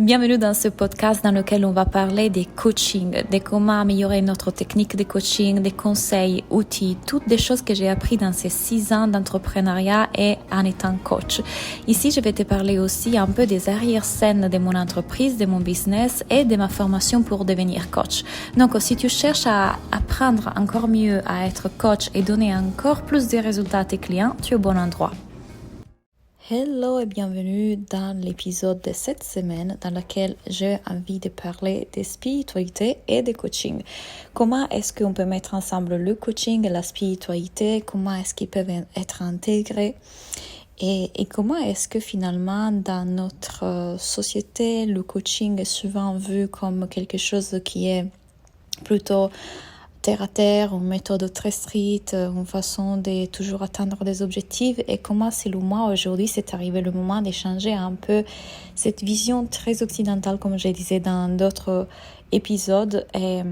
Bienvenue dans ce podcast dans lequel on va parler des coachings, de comment améliorer notre technique de coaching, des conseils, outils, toutes des choses que j'ai appris dans ces 6 ans d'entrepreneuriat et en étant coach. Ici, je vais te parler aussi un peu des arrière-scènes de mon entreprise, de mon business et de ma formation pour devenir coach. Donc, si tu cherches à apprendre encore mieux à être coach et donner encore plus de résultats à tes clients, tu es au bon endroit. Hello et bienvenue dans l'épisode de cette semaine dans lequel j'ai envie de parler de spiritualité et de coaching. Comment est-ce qu'on peut mettre ensemble le coaching et la spiritualité? Comment est-ce qu'ils peuvent être intégrés? Et comment est-ce que finalement dans notre société, le coaching est souvent vu comme quelque chose qui est plutôt terre à terre, une méthode très stricte, une façon de toujours atteindre des objectifs, et comment selon moi aujourd'hui c'est arrivé le moment de changer un peu cette vision très occidentale comme je disais dans d'autres épisodes, et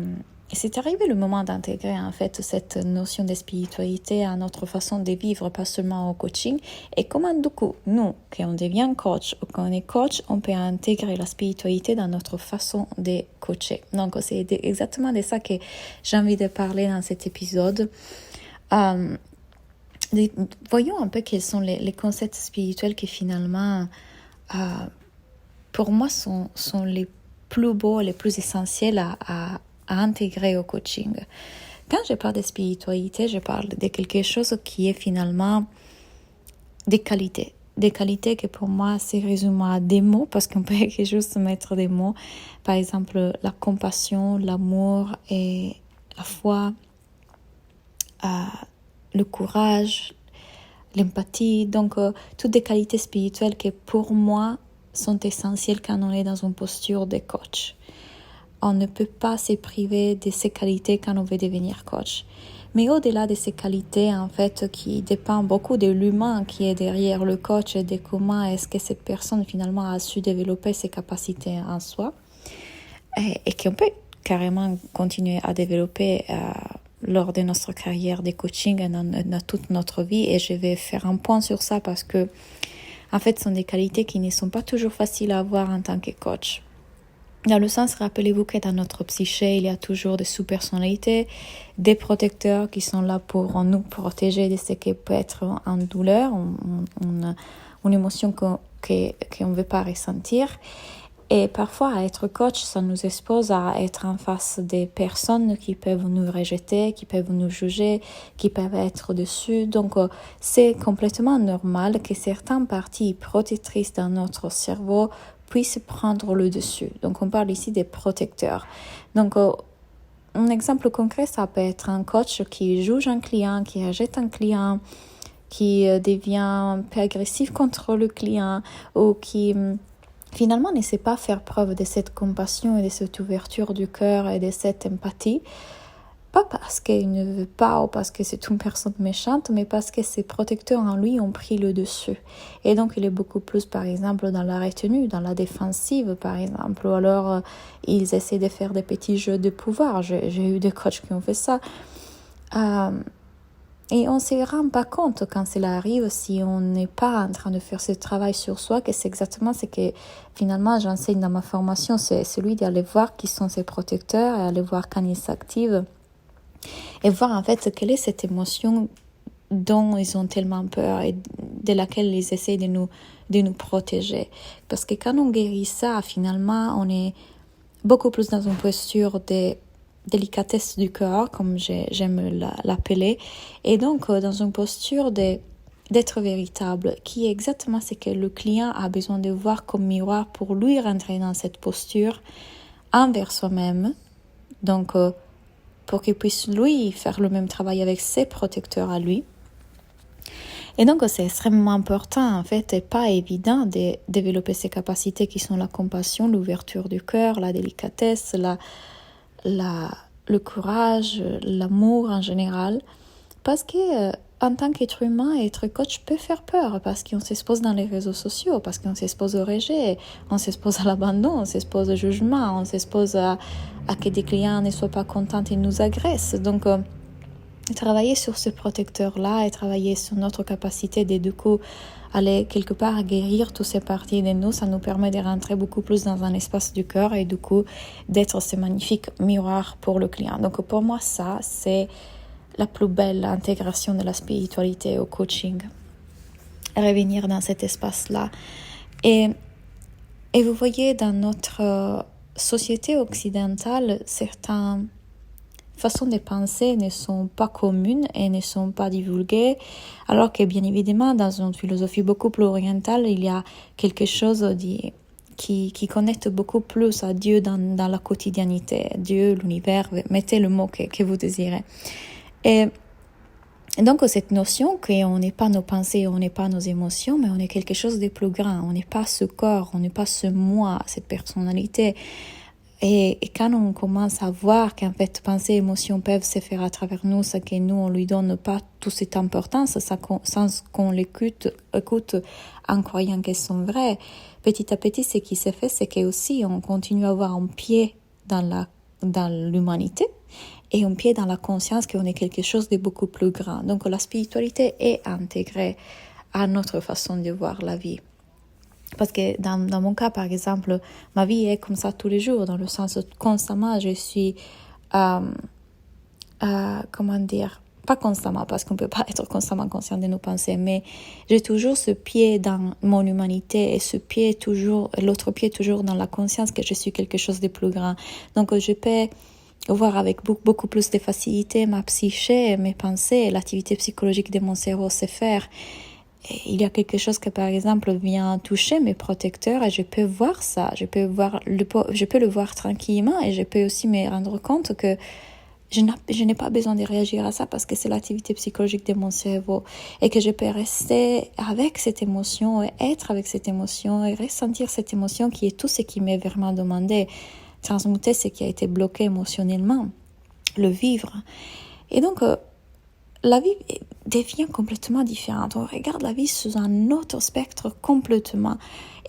c'est arrivé le moment d'intégrer en fait cette notion de spiritualité à notre façon de vivre, pas seulement au coaching, et comment du coup nous, quand on devient coach ou quand on est coach, on peut intégrer la spiritualité dans notre façon de coacher. Donc c'est exactement de ça que j'ai envie de parler dans cet épisode. Voyons un peu quels sont les concepts spirituels qui finalement pour moi sont les plus beaux, les plus essentiels à intégrer au coaching. Quand je parle de spiritualité, je parle de quelque chose qui est finalement des qualités. Des qualités que pour moi, c'est résumé à des mots, parce qu'on peut juste mettre des mots. Par exemple, la compassion, l'amour et la foi, le courage, l'empathie. Donc, toutes des qualités spirituelles qui pour moi sont essentielles quand on est dans une posture de coach. On ne peut pas se priver de ces qualités quand on veut devenir coach. Mais au-delà de ces qualités, en fait, qui dépend beaucoup de l'humain qui est derrière le coach et de comment est-ce que cette personne finalement a su développer ses capacités en soi et qu'on peut carrément continuer à développer lors de notre carrière de coaching et dans toute notre vie. Et je vais faire un point sur ça parce que, en fait, ce sont des qualités qui ne sont pas toujours faciles à avoir en tant que coach. Dans le sens, rappelez-vous que dans notre psyché, il y a toujours des sous-personnalités, des protecteurs qui sont là pour nous protéger de ce qui peut être en douleur, une émotion qu'on ne veut pas ressentir. Et parfois, à être coach, ça nous expose à être en face des personnes qui peuvent nous rejeter, qui peuvent nous juger, qui peuvent être dessus. Donc, c'est complètement normal que certaines parties protectrices dans notre cerveau puissent prendre le dessus. Donc, on parle ici des protecteurs. Donc, un exemple concret, ça peut être un coach qui juge un client, qui rejette un client, qui devient un peu agressif contre le client ou qui finalement ne sait pas faire preuve de cette compassion et de cette ouverture du cœur et de cette empathie. Pas parce qu'il ne veut pas ou parce que c'est une personne méchante, mais parce que ses protecteurs en lui ont pris le dessus. Et donc, il est beaucoup plus, par exemple, dans la retenue, dans la défensive, par exemple. Ou alors, ils essaient de faire des petits jeux de pouvoir. J'ai eu des coachs qui ont fait ça. Et on ne se rend pas compte quand cela arrive si on n'est pas en train de faire ce travail sur soi, que c'est exactement ce que finalement j'enseigne dans ma formation, c'est celui d'aller voir qui sont ces protecteurs et aller voir quand ils s'activent. Et voir en fait quelle est cette émotion dont ils ont tellement peur et de laquelle ils essaient de nous protéger. Parce que quand on guérit ça, finalement, on est beaucoup plus dans une posture de délicatesse du cœur, comme j'aime l'appeler, et donc dans une posture d'être véritable, qui est exactement ce que le client a besoin de voir comme miroir pour lui rentrer dans cette posture envers soi-même. Donc, pour qu'il puisse, lui, faire le même travail avec ses protecteurs à lui. Et donc, c'est extrêmement important, en fait, et pas évident de développer ces capacités qui sont la compassion, l'ouverture du cœur, la délicatesse, le courage, l'amour en général. Parce que, en tant qu'être humain, être coach peut faire peur, parce qu'on s'expose dans les réseaux sociaux, parce qu'on s'expose au rejet, on s'expose à l'abandon, on s'expose au jugement, on s'expose à que des clients ne soient pas contents et nous agressent. Donc, travailler sur ce protecteur-là et travailler sur notre capacité de du coup aller quelque part guérir toutes ces parties de nous, ça nous permet de rentrer beaucoup plus dans un espace du cœur et du coup d'être ce magnifique miroir pour le client. Donc pour moi, ça, c'est la plus belle intégration de la spiritualité au coaching. Revenir dans cet espace-là. Et vous voyez, dans notre société occidentale, certaines façons de penser ne sont pas communes et ne sont pas divulguées, alors que bien évidemment, dans une philosophie beaucoup plus orientale, il y a quelque chose qui connecte beaucoup plus à Dieu dans la quotidiennité. Dieu, l'univers, mettez le mot que vous désirez. Et donc, cette notion qu'on n'est pas nos pensées, on n'est pas nos émotions, mais on est quelque chose de plus grand. On n'est pas ce corps, on n'est pas ce moi, cette personnalité. Et quand on commence à voir qu'en fait, pensées et émotions peuvent se faire à travers nous, c'est que nous, on lui donne pas toute cette importance, sans qu'on l'écoute en croyant qu'elles sont vraies. Petit à petit, ce qui se fait, c'est que aussi, on continue à avoir un pied dans l'humanité et un pied dans la conscience qu'on est quelque chose de beaucoup plus grand. Donc, la spiritualité est intégrée à notre façon de voir la vie. Parce que dans mon cas, par exemple, ma vie est comme ça tous les jours, dans le sens où constamment, je suis, comment dire, pas constamment, parce qu'on ne peut pas être constamment conscient de nos pensées, mais j'ai toujours ce pied dans mon humanité et l'autre pied toujours dans la conscience que je suis quelque chose de plus grand. Donc, je peux voir avec beaucoup plus de facilité ma psyché, mes pensées, l'activité psychologique de mon cerveau se faire. Et il y a quelque chose que, par exemple, vient toucher mes protecteurs et je peux voir ça, je peux le voir tranquillement et je peux aussi me rendre compte que je n'ai pas besoin de réagir à ça parce que c'est l'activité psychologique de mon cerveau et que je peux rester avec cette émotion et être avec cette émotion et ressentir cette émotion qui est tout ce qui m'est vraiment demandé, transmuter ce qui a été bloqué émotionnellement, le vivre. Et donc, la vie devient complètement différente. On regarde la vie sous un autre spectre complètement.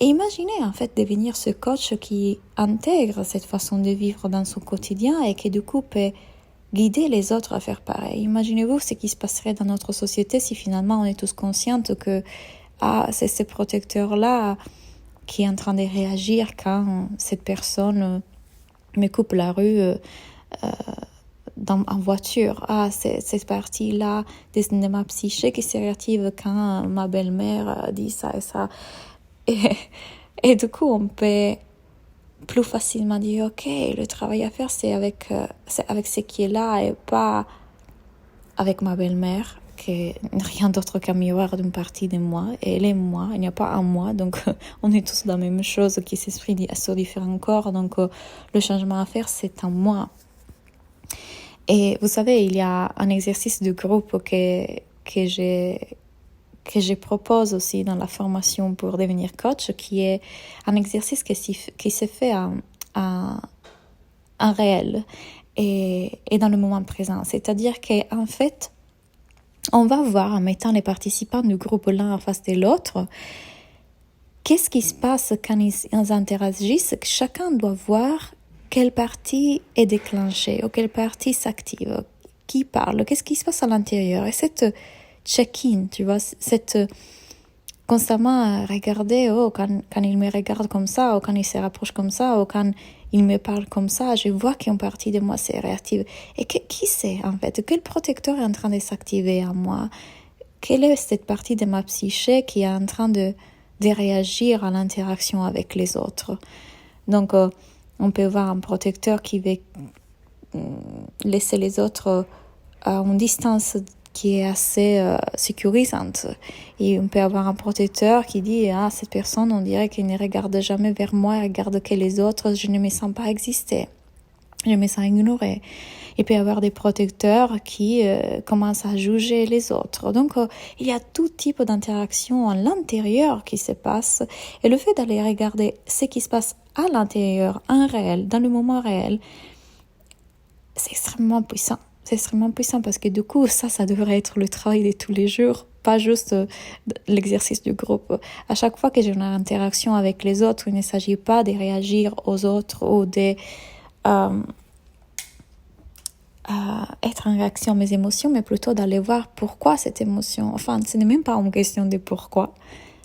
Et imaginez en fait devenir ce coach qui intègre cette façon de vivre dans son quotidien et qui du coup peut guider les autres à faire pareil. Imaginez-vous ce qui se passerait dans notre société si finalement on est tous conscients que c'est ce protecteur-là qui est en train de réagir quand cette personne me coupe la rue en voiture. C'est cette partie-là de ma psyché qui se réactive quand ma belle-mère dit ça et ça. Et du coup, on peut plus facilement dire, ok, le travail à faire, c'est avec ce qui est là et pas avec ma belle-mère, qui est rien d'autre qu'un miroir d'une partie de moi. Et elle est moi, il n'y a pas un moi, donc on est tous la même chose qui s'exprime sur différents corps. Donc le changement à faire, c'est en moi. Et vous savez, il y a un exercice de groupe que je propose aussi dans la formation pour devenir coach, qui est un exercice qui se fait en réel et dans le moment présent. C'est-à-dire qu'en fait, on va voir en mettant les participants du groupe l'un en face de l'autre, qu'est-ce qui se passe quand ils interagissent. Chacun doit voir quelle partie est déclenchée ou quelle partie s'active, qui parle, qu'est-ce qui se passe à l'intérieur. Et cette check-in, tu vois, cette constamment regarder, quand il me regarde comme ça, ou quand il se rapproche comme ça, ou quand il me parle comme ça, je vois qu'une partie de moi s'est réactive. Et qui c'est en fait? Quel protecteur est en train de s'activer en moi? Quelle est cette partie de ma psyché qui est en train de réagir à l'interaction avec les autres? Donc, on peut voir un protecteur qui veut laisser les autres à une distance qui est assez sécurisante. Et on peut avoir un protecteur qui dit « cette personne, on dirait qu'elle ne regarde jamais vers moi, elle regarde que les autres, je ne me sens pas exister. Je me sens ignorée. » Il peut y avoir des protecteurs qui commencent à juger les autres. Donc, il y a tout type d'interaction à l'intérieur qui se passe. Et le fait d'aller regarder ce qui se passe à l'intérieur, en réel, dans le moment réel, c'est extrêmement puissant. C'est extrêmement puissant parce que du coup, ça devrait être le travail de tous les jours, pas juste l'exercice du groupe. À chaque fois que j'ai une interaction avec les autres, il ne s'agit pas de réagir aux autres ou de être en réaction à mes émotions, mais plutôt d'aller voir pourquoi cette émotion. Enfin, ce n'est même pas une question de pourquoi,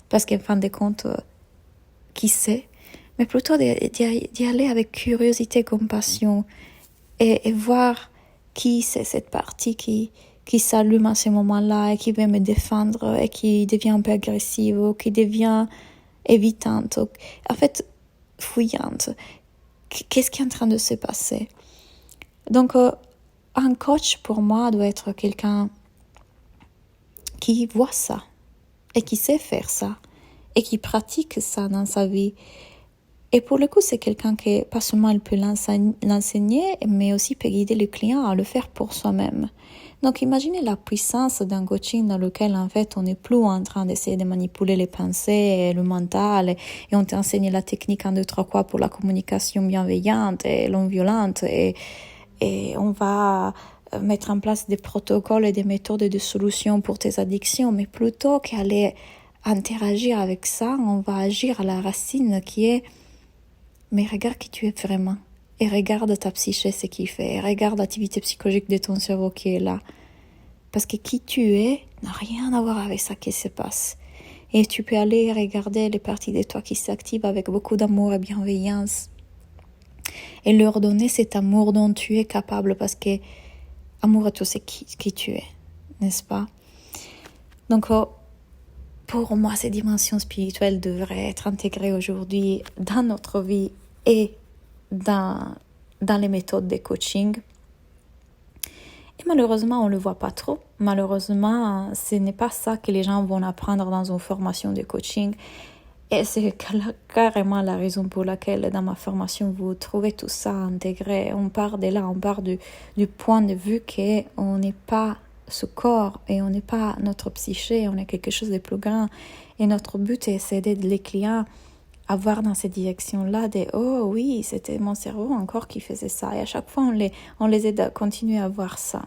parce qu'en fin de compte, qui sait, mais plutôt d'y aller avec curiosité, compassion, et voir qui c'est cette partie qui s'allume à ce moment-là et qui veut me défendre et qui devient un peu agressive ou qui devient évitante, ou, en fait, fuyante. Qu'est-ce qui est en train de se passer? Donc, un coach, pour moi, doit être quelqu'un qui voit ça et qui sait faire ça et qui pratique ça dans sa vie. Et pour le coup, c'est quelqu'un qui, pas seulement il peut l'enseigner, mais aussi peut guider le client à le faire pour soi-même. Donc, imaginez la puissance d'un coaching dans lequel, en fait, on n'est plus en train d'essayer de manipuler les pensées et le mental, et on t'enseigne la technique 1, 2, 3, quoi pour la communication bienveillante et non violente, et on va mettre en place des protocoles et des méthodes de solutions pour tes addictions, mais plutôt qu'aller interagir avec ça, on va agir à la racine qui est mais regarde qui tu es vraiment. Et regarde ta psyché, ce qu'il fait. Et regarde l'activité psychologique de ton cerveau qui est là. Parce que qui tu es n'a rien à voir avec ça qui se passe. Et tu peux aller regarder les parties de toi qui s'activent avec beaucoup d'amour et bienveillance. Et leur donner cet amour dont tu es capable. Parce que amour, tu sais qui tu es. N'est-ce pas? Donc, pour moi, ces dimensions spirituelles devraient être intégrées aujourd'hui dans notre vie et dans les méthodes de coaching. Et malheureusement, on ne le voit pas trop. Malheureusement, ce n'est pas ça que les gens vont apprendre dans une formation de coaching. Et c'est carrément la raison pour laquelle dans ma formation, vous trouvez tout ça intégré. On part de là, on part du point de vue qu'on n'est pas ce corps et on n'est pas notre psyché, on est quelque chose de plus grand. Et notre but est d'aider les clients à voir dans cette direction-là des « Oh oui, c'était mon cerveau encore qui faisait ça ». Et à chaque fois, on les aide à continuer à voir ça.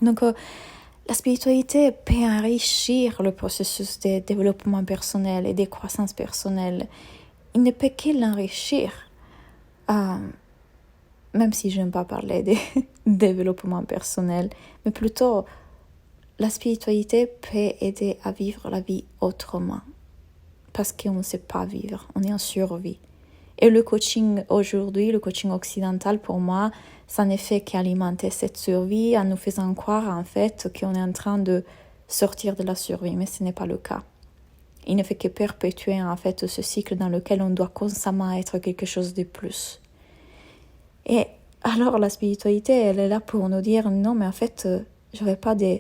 Donc, la spiritualité peut enrichir le processus de développement personnel et de croissance personnelle. Il ne peut que l'enrichir. Même si je n'aime pas parler de développement personnel, mais plutôt la spiritualité peut aider à vivre la vie autrement. Parce qu'on ne sait pas vivre, on est en survie. Et le coaching aujourd'hui, le coaching occidental pour moi, ça ne fait qu'alimenter cette survie en nous faisant croire en fait qu'on est en train de sortir de la survie, mais ce n'est pas le cas. Il ne fait que perpétuer en fait ce cycle dans lequel on doit constamment être quelque chose de plus. Et alors la spiritualité, elle est là pour nous dire non, mais en fait, je n'avais pas de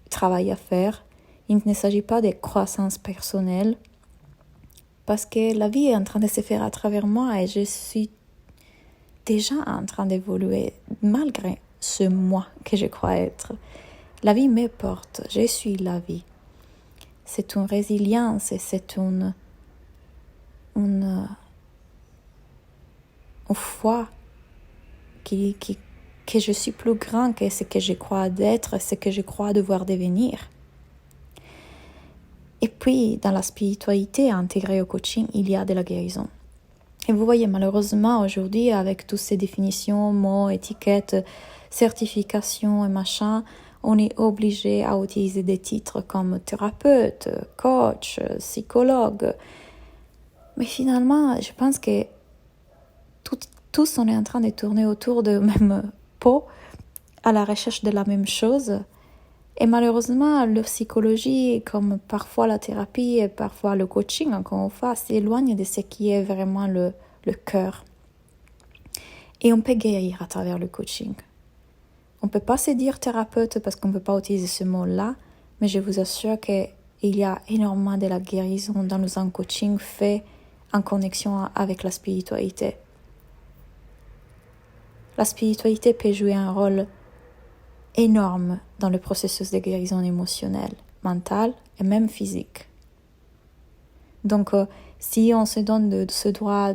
travail à faire. Il ne s'agit pas de croissance personnelle. Parce que la vie est en train de se faire à travers moi et je suis déjà en train d'évoluer malgré ce moi que je crois être. La vie me porte, je suis la vie. C'est une résilience et c'est une foi que je suis plus grand que ce que je crois d'être, ce que je crois devoir devenir. Et puis, dans la spiritualité intégrée au coaching, il y a de la guérison. Et vous voyez, malheureusement, aujourd'hui, avec toutes ces définitions, mots, étiquettes, certifications et machin, on est obligé à utiliser des titres comme thérapeute, coach, psychologue. Mais finalement, je pense que tous on est en train de tourner autour de même pot, à la recherche de la même chose. Et malheureusement, la psychologie, comme parfois la thérapie et parfois le coaching qu'on fait, s'éloigne de ce qui est vraiment le cœur. Et on peut guérir à travers le coaching. On ne peut pas se dire thérapeute parce qu'on ne peut pas utiliser ce mot-là, mais je vous assure qu'il y a énormément de la guérison dans un coaching fait en connexion avec la spiritualité. La spiritualité peut jouer un rôle énorme dans le processus de guérison émotionnelle, mentale et même physique. Donc, si on se donne ce droit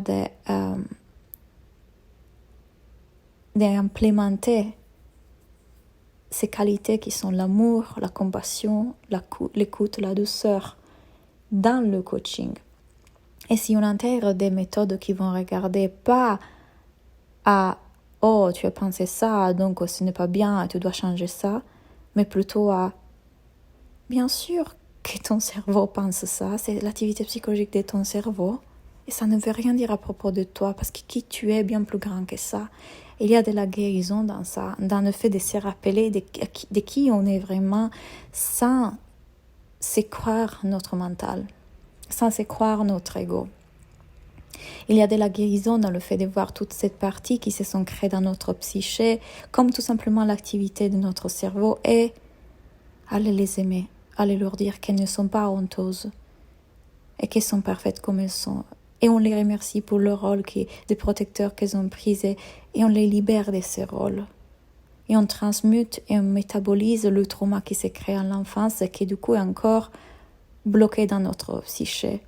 d'implémenter ces qualités qui sont l'amour, la compassion, l'écoute, la douceur dans le coaching, et si on intègre des méthodes qui vont regarder pas à oh, tu as pensé ça, donc ce n'est pas bien, tu dois changer ça, mais plutôt à, bien sûr que ton cerveau pense ça, c'est l'activité psychologique de ton cerveau, et ça ne veut rien dire à propos de toi, parce que qui tu es est bien plus grand que ça. Il y a de la guérison dans ça, dans le fait de se rappeler de qui on est vraiment, sans se croire notre mental, sans se croire notre ego. Il y a de la guérison dans le fait de voir toutes ces parties qui se sont créées dans notre psyché, comme tout simplement l'activité de notre cerveau, et aller les aimer, aller leur dire qu'elles ne sont pas honteuses et qu'elles sont parfaites comme elles sont. Et on les remercie pour le rôle de protecteur qu'elles ont pris et on les libère de ces rôles. Et on transmute et on métabolise le trauma qui s'est créé en l'enfance et qui du coup est encore bloqué dans notre psyché.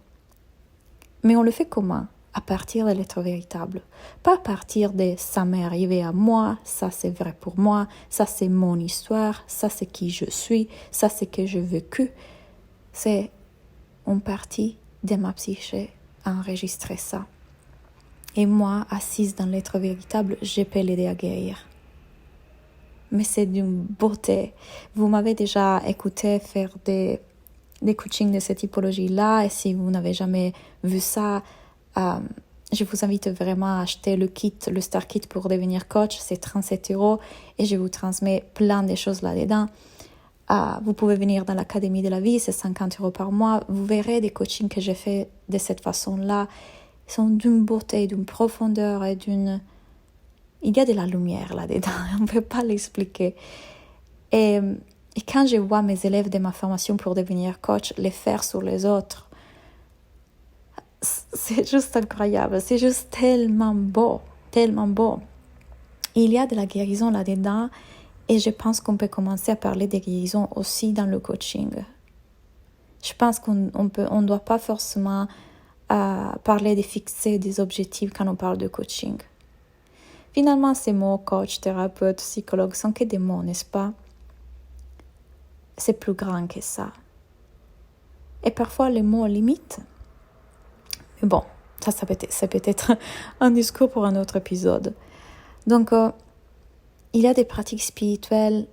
Mais on le fait comment ? À partir de l'être véritable. Pas à partir de ça m'est arrivé à moi, ça c'est vrai pour moi, ça c'est mon histoire, ça c'est qui je suis, ça c'est que j'ai vécu. C'est une partie de ma psyché à enregistrer ça. Et moi, assise dans l'être véritable, je peux l'aider à guérir. Mais c'est d'une beauté. Vous m'avez déjà écouté faire des coachings de cette typologie-là, et si vous n'avez jamais vu ça, je vous invite vraiment à acheter le kit, le Star Kit pour devenir coach. C'est 37 € et je vous transmets plein de choses là-dedans. Vous pouvez venir dans l'Académie de la vie, c'est 50 € par mois. Vous verrez des coachings que j'ai fait de cette façon-là. Ils sont d'une beauté, d'une profondeur et d'une... Il y a de la lumière là-dedans, on ne peut pas l'expliquer. Et quand je vois mes élèves de ma formation pour devenir coach les faire sur les autres, c'est juste incroyable, c'est juste tellement beau, tellement beau. Il y a de la guérison là-dedans et je pense qu'on peut commencer à parler de guérison aussi dans le coaching. Je pense qu'on ne doit pas forcément parler de fixer des objectifs quand on parle de coaching. Finalement, ces mots coach, thérapeute, psychologue sont que des mots, n'est-ce pas? C'est plus grand que ça. Et parfois, les mots limitent. Mais bon, ça peut être un discours pour un autre épisode. Donc, il y a des pratiques spirituelles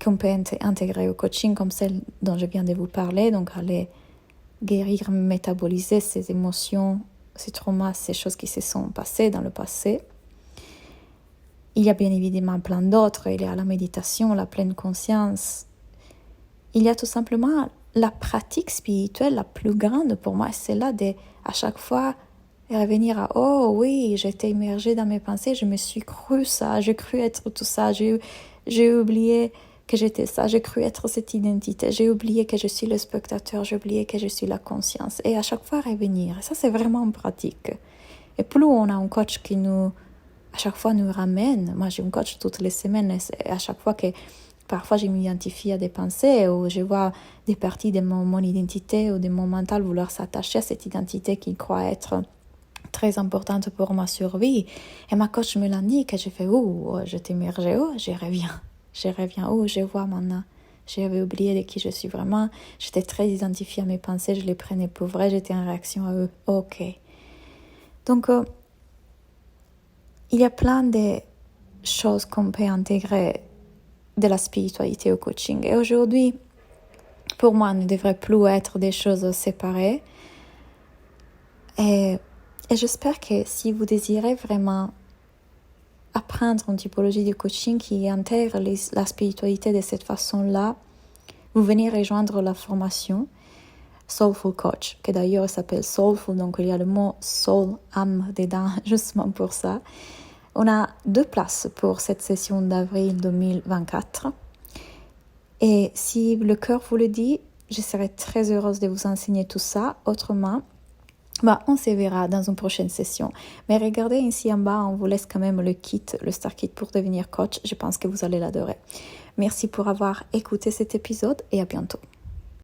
qu'on peut intégrer au coaching, comme celle dont je viens de vous parler. Donc, aller guérir, métaboliser ces émotions, ces traumas, ces choses qui se sont passées dans le passé. Il y a bien évidemment plein d'autres. Il y a la méditation, la pleine conscience. Il y a tout simplement la pratique spirituelle la plus grande pour moi, c'est là de, à chaque fois, revenir à « Oh oui, j'étais immergée dans mes pensées, je me suis cru ça, j'ai cru être tout ça, j'ai oublié que j'étais ça, j'ai cru être cette identité, j'ai oublié que je suis le spectateur, j'ai oublié que je suis la conscience. » Et à chaque fois, revenir. Et ça, c'est vraiment une pratique. Et plus on a un coach qui à chaque fois, nous ramène. Moi, j'ai un coach toutes les semaines et à chaque fois que... Parfois, je m'identifie à des pensées ou je vois des parties de mon identité ou de mon mental vouloir s'attacher à cette identité qui croit être très importante pour ma survie. Et ma coach me l'indique et je fais « Oh, je t'immerge, oh, je reviens, oh, je vois maintenant. J'avais oublié de qui je suis vraiment. J'étais très identifiée à mes pensées, je les prenais pour vraies, j'étais en réaction à eux. Ok. » Donc, il y a plein de choses qu'on peut intégrer de la spiritualité au coaching. Et aujourd'hui, pour moi, ne devrait plus être des choses séparées. Et j'espère que si vous désirez vraiment apprendre une typologie de coaching qui intègre la spiritualité de cette façon-là, vous venez rejoindre la formation Soulful Coach, qui d'ailleurs s'appelle Soulful, donc il y a le mot soul, âme dedans, justement pour ça. On a 2 places pour cette session d'avril 2024. Et si le cœur vous le dit, je serai très heureuse de vous enseigner tout ça. Autrement, on se verra dans une prochaine session. Mais regardez ici en bas, on vous laisse quand même le kit, le Star Kit pour devenir coach. Je pense que vous allez l'adorer. Merci pour avoir écouté cet épisode et à bientôt.